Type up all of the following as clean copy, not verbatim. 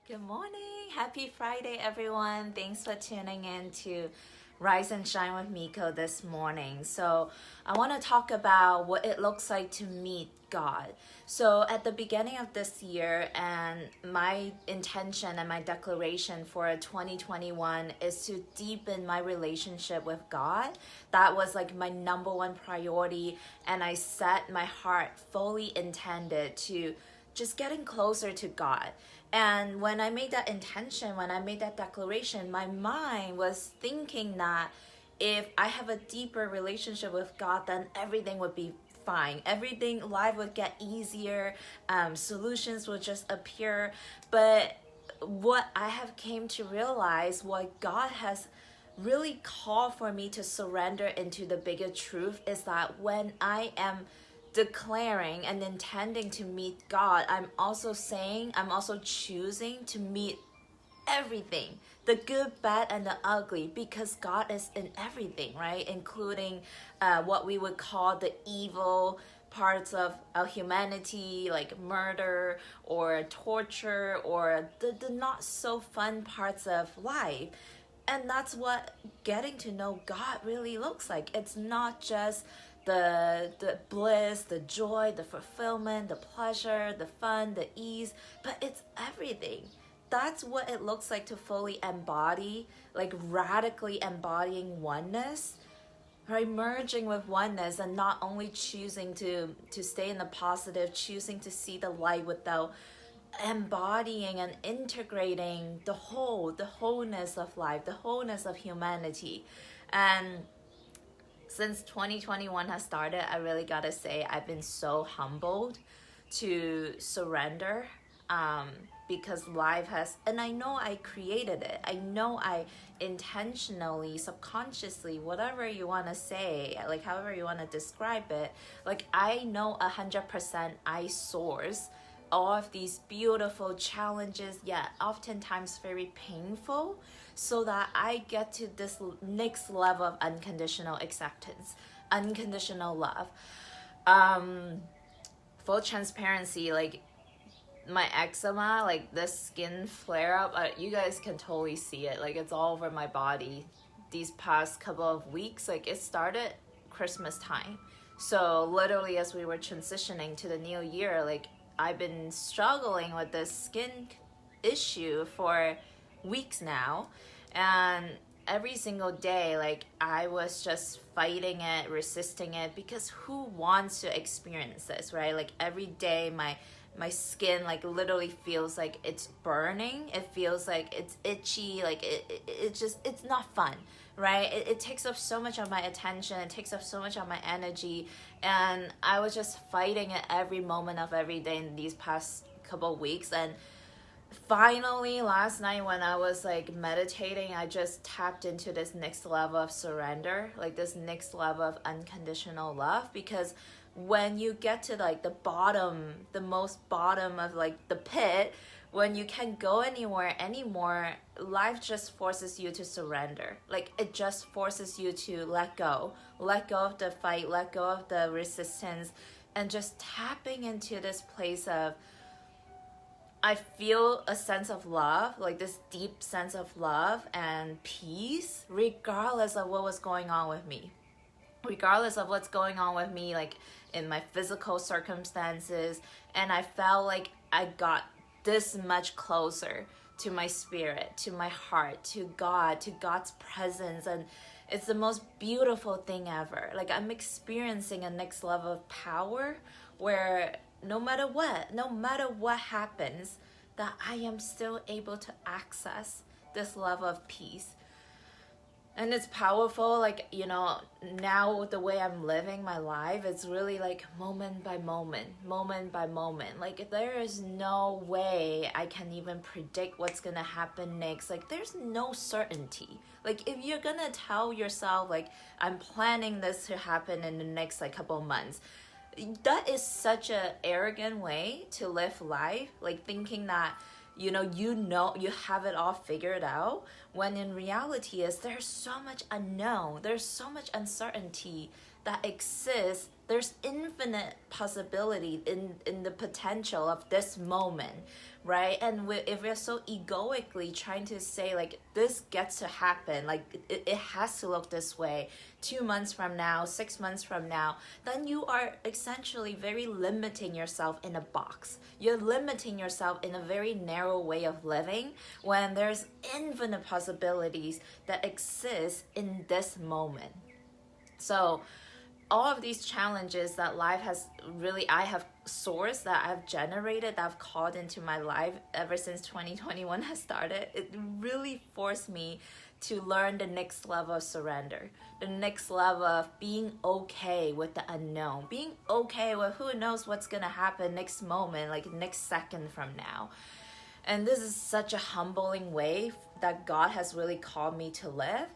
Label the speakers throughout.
Speaker 1: Good morning. Happy Friday, everyone. Thanks for tuning in to Rise and Shine with Miko this morning. So, I want to talk about what it looks like to meet God. So, at the beginning of this year, and my intention and my declaration for 2021 is to deepen my relationship with God. That was like my number one priority, and I set my heart fully intended to just getting closer to God. And when I made that intention, when I made that declaration, my mind was thinking that if I have a deeper relationship with God, then everything would be fine. Everything, life would get easier, solutions would just appear. But what I have came to realize, what God has really called for me to surrender into the bigger truth, is that when I am declaring and intending to meet God, I'm also choosing to meet everything, the good, bad, and the ugly, because God is in everything, right? Including what we would call the evil parts of humanity, like murder or torture, or the not so fun parts of life. And that's what getting to know God really looks like. It's not just the bliss, the joy, the fulfillment, the pleasure, the fun, the ease, but it's everything. That's what it looks like to fully embody, like radically embodying oneness, right? Merging with oneness, and not only choosing to stay in the positive, choosing to see the light without embodying and integrating the wholeness of life, the wholeness of humanity. And since 2021 has started, I really gotta say I've been so humbled to surrender, um, because life has, and I know I created it. I know I intentionally, subconsciously, whatever you want to say, like however you want to describe it, like I know 100% I source all of these beautiful challenges, yet oftentimes very painful, so that I get to this next level of unconditional acceptance, unconditional love. Um, Full transparency, like my eczema, like this skin flare up, you guys can totally see it. Like it's all over my body these past couple of weeks. Like it started Christmas time. So literally as we were transitioning to the new year, like I've been struggling with this skin issue for weeks now. And every single day, like I was just fighting it, resisting it, because who wants to experience this, right? Like every day my skin like literally feels like it's burning, it feels like it's itchy, like it just, it's not fun, right? It takes up so much of my attention, it takes up so much of my energy, and I was just fighting it every moment of every day in these past couple weeks. And finally last night when I was like meditating, I just tapped into this next level of surrender, like this next level of unconditional love. Because when you get to like the bottom, the most bottom of like the pit, when you can't go anywhere anymore, life just forces you to surrender. Like it just forces you to let go of the fight, let go of the resistance, and just tapping into this place of, I feel a sense of love, like this deep sense of love and peace, regardless of what was going on with me. Regardless of what's going on with me, like in my physical circumstances. And I felt like I got this much closer to my spirit, to my heart, to God, to God's presence. And it's the most beautiful thing ever. Like I'm experiencing a next level of power where no matter what happens, that I am still able to access this level of peace. And it's powerful, like, now the way I'm living my life, it's really like moment by moment, moment by moment. Like there is no way I can even predict what's gonna happen next. Like there's no certainty. Like if you're gonna tell yourself like I'm planning this to happen in the next like couple months, that is such a arrogant way to live life, like thinking that you have it all figured out, when in reality is there's so much unknown, there's so much uncertainty that exists. There's infinite possibility in the potential of this moment, right? And if we're so egoically trying to say like this gets to happen, like it has to look this way 2 months from now, 6 months from now, then you are essentially very limiting yourself in a box. You're limiting yourself in a very narrow way of living when there's infinite possibilities that exist in this moment. So all of these challenges that life has really, I have sourced, that I've generated, that I've called into my life ever since 2021 has started, it really forced me to learn the next level of surrender, the next level of being okay with the unknown, being okay with who knows what's gonna happen next moment, like next second from now. And this is such a humbling way that God has really called me to live.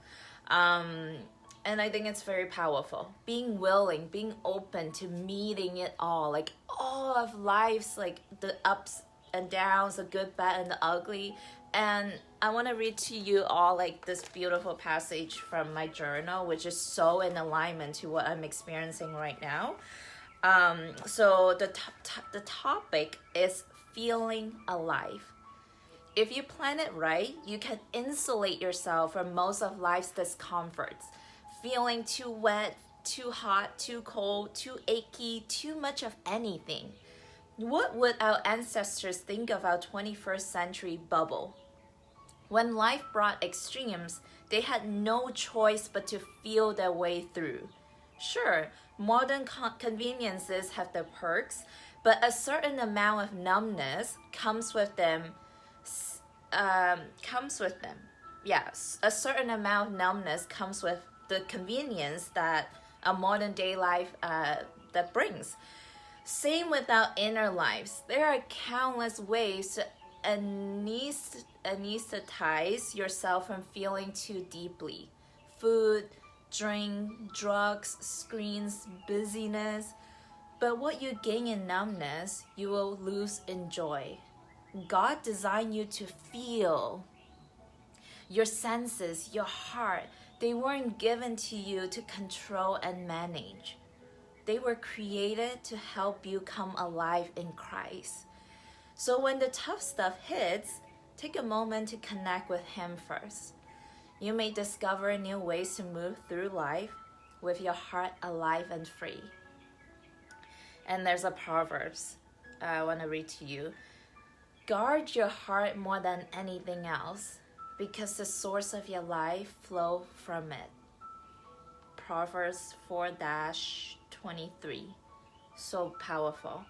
Speaker 1: And I think it's very powerful. Being willing, being open to meeting it all, like all of life's, like the ups and downs, the good, bad, and the ugly. And I want to read to you all like this beautiful passage from my journal, which is so in alignment to what I'm experiencing right now. So the topic is feeling alive. If you plan it right, you can insulate yourself from most of life's discomforts. Feeling too wet, too hot, too cold, too achy, too much of anything. What would our ancestors think of our 21st century bubble? When life brought extremes, they had no choice but to feel their way through. Sure, modern conveniences have their perks, but a certain amount of numbness comes with them. Yes, a certain amount of numbness comes with the convenience that a modern day life that brings. Same with our inner lives. There are countless ways to anesthetize yourself from feeling too deeply. Food, drink, drugs, screens, busyness. But what you gain in numbness, you will lose in joy. God designed you to feel. Your senses, your heart, they weren't given to you to control and manage. They were created to help you come alive in Christ. So when the tough stuff hits, take a moment to connect with Him first. You may discover new ways to move through life with your heart alive and free. And there's a Proverbs I want to read to you. Guard your heart more than anything else, because the source of your life flow from it. Proverbs 4-23. So powerful.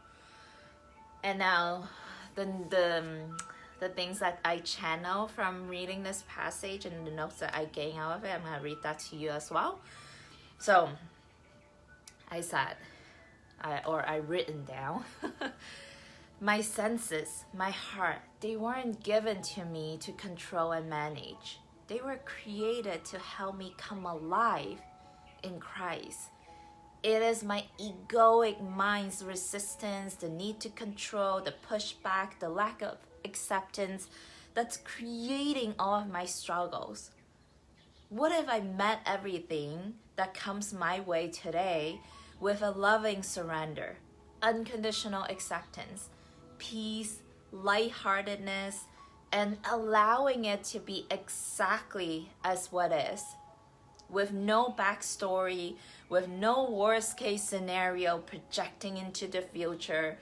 Speaker 1: And now the things that I channel from reading this passage and the notes that I gain out of it, I'm going to read that to you as well. So I said, I written down, my senses, my heart, they weren't given to me to control and manage. They were created to help me come alive in Christ. It is my egoic mind's resistance, the need to control, the pushback, the lack of acceptance that's creating all of my struggles. What if I met everything that comes my way today with a loving surrender, unconditional acceptance, peace, lightheartedness, and allowing it to be exactly as what is, with no backstory, with no worst case scenario projecting into the future.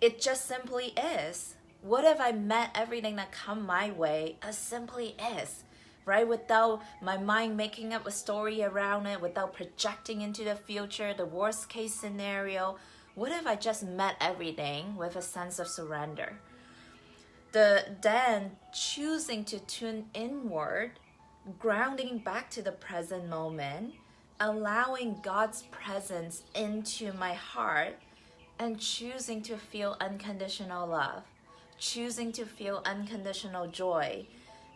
Speaker 1: It just simply is. What if I met everything that come my way as simply is, right? Without my mind making up a story around it, without projecting into the future, the worst case scenario. What if I just met everything with a sense of surrender? Then choosing to tune inward, grounding back to the present moment, allowing God's presence into my heart, and choosing to feel unconditional love, choosing to feel unconditional joy,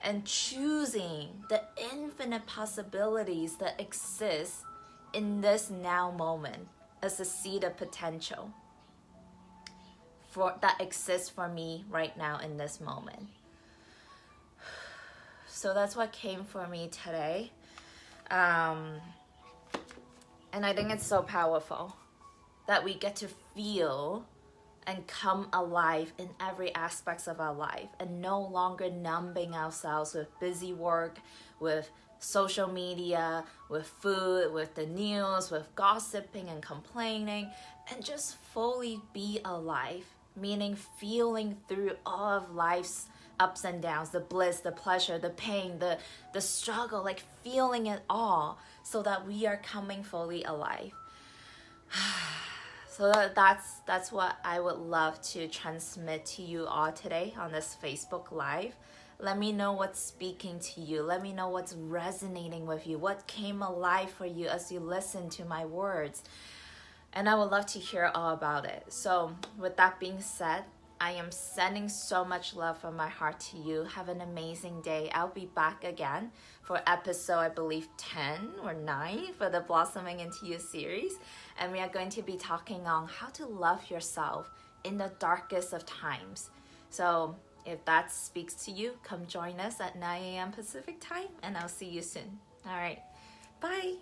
Speaker 1: and choosing the infinite possibilities that exist in this now moment as a seed of potential that exists for me right now in this moment. So that's what came for me today. And I think it's so powerful that we get to feel and come alive in every aspects of our life, and no longer numbing ourselves with busy work, with social media, with food, with the news, with gossiping and complaining, and just fully be alive, meaning feeling through all of life's ups and downs, the bliss, the pleasure, the pain, the struggle, like feeling it all, so that we are coming fully alive. So that's what I would love to transmit to you all today on this Facebook Live. Let me know what's speaking to you. Let me know what's resonating with you. What came alive for you as you listen to my words. And I would love to hear all about it. So with that being said, I am sending so much love from my heart to you. Have an amazing day. I'll be back again for episode, I believe, 10 or 9 for the Blossoming Into You series. And we are going to be talking on how to love yourself in the darkest of times. So if that speaks to you, come join us at 9 a.m. Pacific time, and I'll see you soon. All right. Bye.